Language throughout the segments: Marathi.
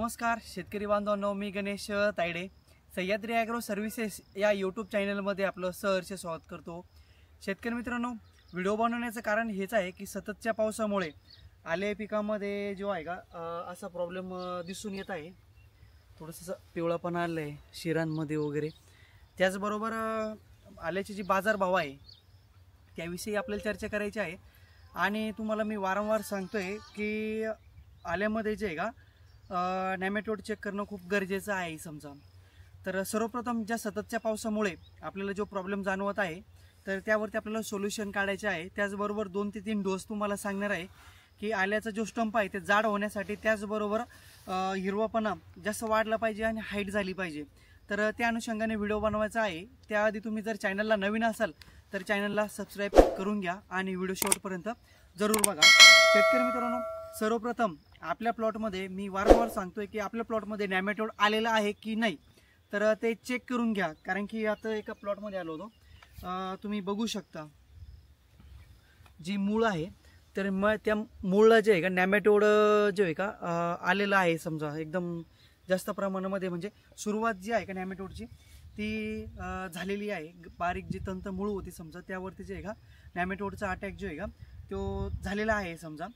नमस्कार शेतकरी बांधवांनो, मी गणेश तायडे सह्याद्री ॲग्रो सर्व्हिसेस या यूट्यूब चॅनलमध्ये आपलं सहर्ष स्वागत करतो। शेतकरी मित्रांनो, व्हिडिओ बनवण्याचं कारण हेच आहे की सततच्या पावसामुळे आले पिकामध्ये जो आहे का असा प्रॉब्लेम दिसून येत आहे। थोडंसं पिवळापणा आलं आहे शिरांमध्ये वगैरे। त्याचबरोबर आल्याचे जी बाजारभाव आहे त्याविषयी आपल्याला चर्चा करायची आहे। आणि तुम्हाला मी वारंवार सांगतोय की आल्यामध्ये जे आहे का नेमॅटोड चेक करणं खूप गरजेचं आहे समजा। तर सर्वप्रथम ज्या सततच्या पावसामुळे आपल्याला जो प्रॉब्लेम जाणवत आहे तर त्यावरती आपल्याला सोल्युशन काढायचे आहे। त्याचबरोबर 2 ते 3 डोस तुम्हाला सांगणार आहे की आल्याचा जो स्टंप आहे ते जाड होण्यासाठी, त्याचबरोबर हिरवापणा जास्त वाढला पाहिजे आणि हाईट झाली पाहिजे। तर त्या अनुषंगाने व्हिडिओ बनवायचा आहे। त्याआधी तुम्ही जर चॅनलला नवीन असाल तर चॅनलला सबस्क्राईब करून घ्या आणि व्हिडिओ शेवटपर्यंत जरूर बघा। शेतकरी मित्रांनो, सर्वप्रथम आपल्या प्लॉटमध्ये मी वारंवार सांगतोय की आपल्या प्लॉटमध्ये नेमॅटोड आलेला आहे की नाही तर ते चेक करून घ्या। कारण की आता एका प्लॉटमध्ये आलो होतो, तुम्ही बघू शकता जी मूळ आहे तर मग त्या मूळला जे आहे का नेमॅटोड जे आहे का आलेला आहे समजा एकदम जास्त प्रमाणामध्ये। म्हणजे सुरुवात जी आहे का नेमॅटोडची ती झालेली आहे। बारीक जी तंत मूळ होती समजा त्यावरती जे आहे का नेमॅटोडचा अटॅक जो आहे का तो झालेला आहे समजा।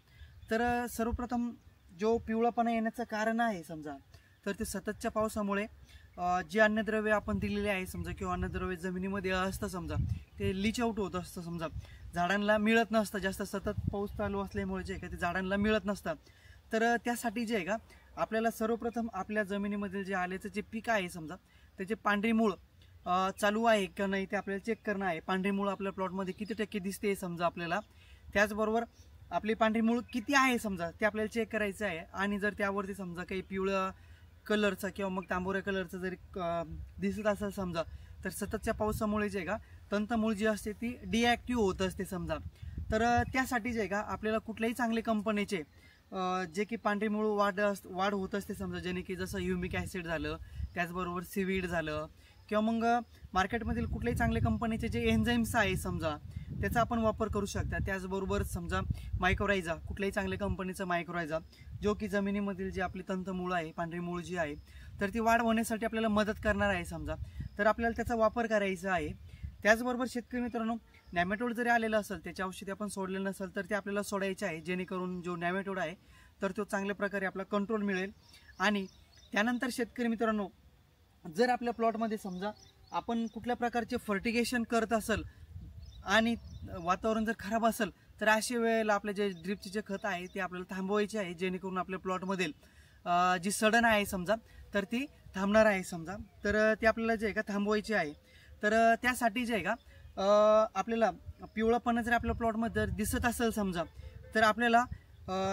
तर सर्वप्रथम जो पिवळापणा येण्याचं कारण आहे समजा तर ते सततच्या पावसामुळे जे अन्नद्रव्य आपण दिलेले आहे समजा किंवा अन्नद्रव्य जमिनीमध्ये असतं समजा ते लीच आउट होत असतं समजा, झाडांना मिळत नसतं। जास्त सतत पाऊस चालू असल्यामुळे जे आहे का ते झाडांना मिळत नसतं। तर त्यासाठी जे आहे का आपल्याला सर्वप्रथम आपल्या जमिनीमधील जे आल्याचं जे पीक आहे समजा त्याचे पांढरी मूळ चालू आहे का नाही ते आपल्याला चेक करणं आहे। पांढरी मूळ आपल्या प्लॉटमध्ये किती टक्के दिसते समजा आपल्याला, त्याचबरोबर आपली पांढरी मूळ किती आहे समजा ते आपल्याला चेक करायचं आहे। आणि जर त्यावरती समजा काही पिवळा कलरचा किंवा मग तांबोऱ्या कलरचा जरी दिसत असेल समजा तर सततच्या पावसामुळे जे आहे का तंतमूळ जी असते ती डिॲक्टिव्ह होत असते समजा। तर त्यासाठी जे आहे का आपल्याला कुठल्याही चांगल्या कंपनीचे जे की पांढरी मूळ वाढ होत असते समजा, ज्याने की जसं ह्युमिक ॲसिड झालं, त्याचबरोबर सीवीड झालं किंवा मग मार्केटमधील कुठल्याही चांगल्या कंपनीचे जे एन्झाईम्स आहे समजा त्याचा आपण वापर करू शकता। त्याचबरोबर समजा मायक्रोरायझा, कुठल्याही चांगल्या कंपनीचा मायक्रोरायझा जो की जमिनीमधील जी आपली तंतमूळ आहे पांढरी मूळ जी आहे तर ती वाढ होण्यासाठी आपल्याला मदत करणार आहे समजा। तर आपल्याला त्याचा वापर करायचा आहे। त्याचबरोबर शेतकरी मित्रांनो, नेमॅटोड जरी आलेला असेल त्याच्या औषधी आपण सोडलेलं नसेल तर ते आपल्याला सोडायचे आहे, जेणेकरून जो नेमॅटोड आहे तर तो चांगल्या प्रकारे आपला कंट्रोल मिळेल। आणि त्यानंतर शेतकरी मित्रांनो, जर आपल्या प्लॉटमध्ये समजा आपण कुठल्या प्रकारचे फर्टिगेशन करत असेल आणि वातावरण जर खराब असेल तर अशा वेळेला आपले जे ड्रिपचे जे खत आहे ते आपल्याला थांबवायचे आहे, जेणेकरून आपल्या प्लॉटमधील जी सडन आहे समजा तर ती थांबणार आहे समजा। तर ते आपल्याला जे आहे का थांबवायचे आहे। तर त्यासाठी जे आहे का आपल्याला पिवळापणा जर आपल्या प्लॉटमध्ये जर दिसत असेल समजा तर आपल्याला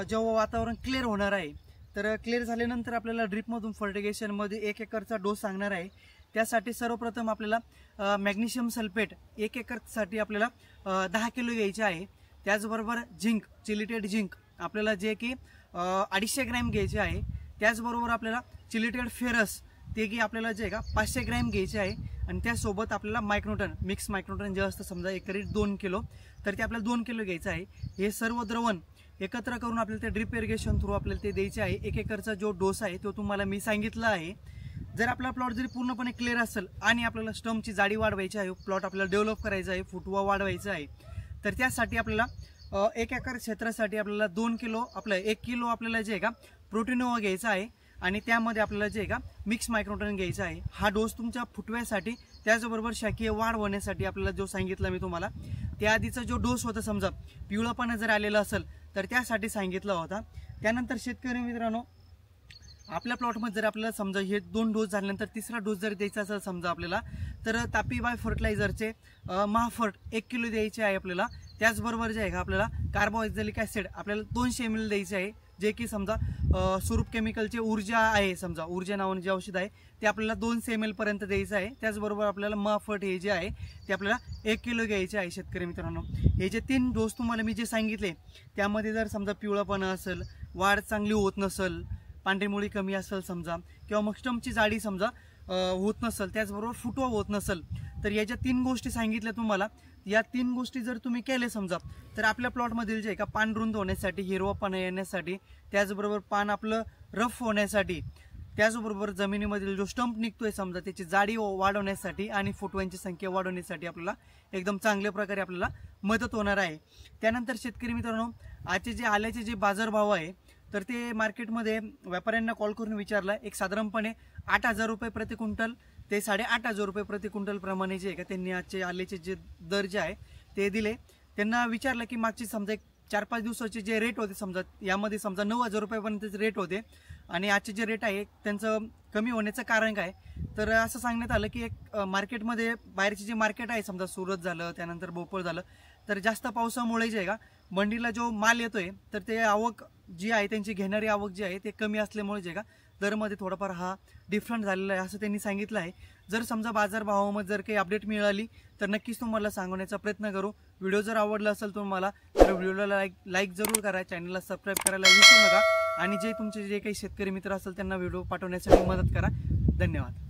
जेव्हा वातावरण क्लिअर होणार आहे तर क्लिअर झाल्यानंतर आपल्याला ड्रिपमधून फर्टिगेशनमध्ये 1 एकरचा डोस सांगणार आहे। त्यासाठी सर्वप्रथम आपल्याला मॅग्नेशियम सल्फेट 1 एकरसाठी आपल्याला 10 किलो घ्यायचे आहे। त्याचबरोबर झिंक, चिलिटेड झिंक आपल्याला जे की 250 ग्रॅम घ्यायचे आहे। त्याचबरोबर आपल्याला चिलिटेड फेरस ते की आपल्याला जे आहे का 500 ग्रॅम घ्यायचे आहे। आणि त्यासोबत आपल्याला मायक्रोटन, मिक्स मायक्रोटन जे असतं समजा एकरी 2 किलो तर ते आपल्याला 2 किलो घ्यायचं आहे। हे सर्व द्रवण एकत्र करून आपल्याला ते ड्रिप इरिगेशन थ्रू आपल्याला ते द्यायचे आहे। 1 एकरचा जो डोस आहे तो तुम्हाला मी सांगितला आहे। जर आपला प्लॉट जरी पूर्णपणे क्लिअर असेल आणि आपल्याला स्टंपची जाडी वाढवायची आहे, प्लॉट आपल्याला डेव्हलप करायचा आहे, फुटवा वाढवायचा आहे तर त्यासाठी आपल्याला 1 एकर क्षेत्रासाठी आपल्याला 2 किलो आपलं 1 किलो आपल्याला जे आहे का प्रोटीनोवा घ्यायचा आहे आणि त्यामध्ये आपल्याला जे आहे का मिक्स मायक्रोटन घ्यायचा आहे। हा डोस तुमच्या फुटव्यासाठी त्याचबरोबर शाकीय वाढ होण्यासाठी आपल्याला जो सांगितला मी तुम्हाला, त्याआधीचा जो डोस होता समजा पिवळापणा जर आलेला असेल तर त्यासाठी सांगितला होता। त्यानंतर शेतकरी मित्रांनो, आपल्या प्लॉटमध्ये जर आपल्याला समजा हे 2 डोस झाल्यानंतर तिसरा डोस जर द्यायचा असेल समजा आपल्याला तर तापी बाय फर्टिलायझरचे महाफर्ट 1 किलो द्यायचे आहे आपल्याला। त्याचबरोबर जे आहे का आपल्याला कार्बोक्झिलिक ॲसिड आपल्याला 200 ml द्यायचे आहे, जे की समजा स्वरूप केमिकलचे ऊर्जा आहे समजा, ऊर्जा नावाने जे औषध आहे ते आपल्याला 200 ml पर्यंत द्यायचं आहे। त्याचबरोबर आपल्याला महाफर्ट हे जे आहे ते आपल्याला 1 किलो घ्यायचे आहे। शेतकरी मित्रांनो, हे जे 3 डोस तुम्हाला मी जे सांगितले त्यामध्ये जर समजा पिवळापणा असेल, वाढ चांगली होत नसेल, पांढरी मुळी कमी असेल समजा किंवा मग स्टंपची जाडी समजा होत नसेल, त्याचबरोबर फुटवा होत नसेल तर या ज्या 3 गोष्टी सांगितल्या तुम्हाला, या 3 गोष्टी जर तुम्ही केले समजा तर आपल्या प्लॉटमधील जे का पान रुंद होण्यासाठी, हिरवापणा येण्यासाठी, त्याचबरोबर पान आपलं रफ होण्यासाठी त्याचबरोबर जमिनीमधील जो स्टंप निघतोय समजा त्याची जाडी वाढवण्यासाठी आणि फुटव्यांची संख्या वाढवण्यासाठी आपल्याला एकदम चांगल्या प्रकारे आपल्याला मदत होणार आहे। त्यानंतर शेतकरी मित्रांनो, आजचे जे आल्याचे जे बाजारभाव आहे तर ते मार्केटमध्ये व्यापाऱ्यांना कॉल करून विचारला, एक साधारणपणे 8,000 रुपये प्रति क्विंटल ते 8,500 रुपये प्रति क्विंटल प्रमाणे जे आहे का त्यांनी आजचे आल्याचे जे दर जे आहे ते दिले। त्यांना विचारलं की मागची समजा एक 4-5 दिवसाचे जे रेट होते समजा यामध्ये समजा 9,000 रुपयापर्यंतचे रेट होते आणि आजचे जे रेट आहे त्यांचं कमी होण्याचं कारण काय, तर असं सांगण्यात आलं की एक मार्केटमध्ये बाहेरचे जे मार्केट आहे समजा सुरत झालं त्यानंतर भोपाळ झालं तर जास्त पावसामुळे जे आहे का मंडीला जो माल येतोय तर ते आवक जी आहे त्यांची घेणारी आवक जी आहे ते कमी असल्यामुळे जे आहे का दरमध्ये थोडाफार हा डिफरंट झालेला आहे असं त्यांनी सांगितलं आहे। जर समजा बाजारभावामध्ये जर काही अपडेट मिळाली तर नक्कीच तुम्हाला सांगण्याचा प्रयत्न करू। व्हिडिओ जर आवडला असेल तुम्हाला तर व्हिडिओला लाईक जरूर करा, चॅनलला सबस्क्राईब करायला विसरू नका आणि जे तुमचे जे काही शेतकरी मित्र असेल त्यांना व्हिडिओ पाठवण्यासाठी मदत करा। धन्यवाद।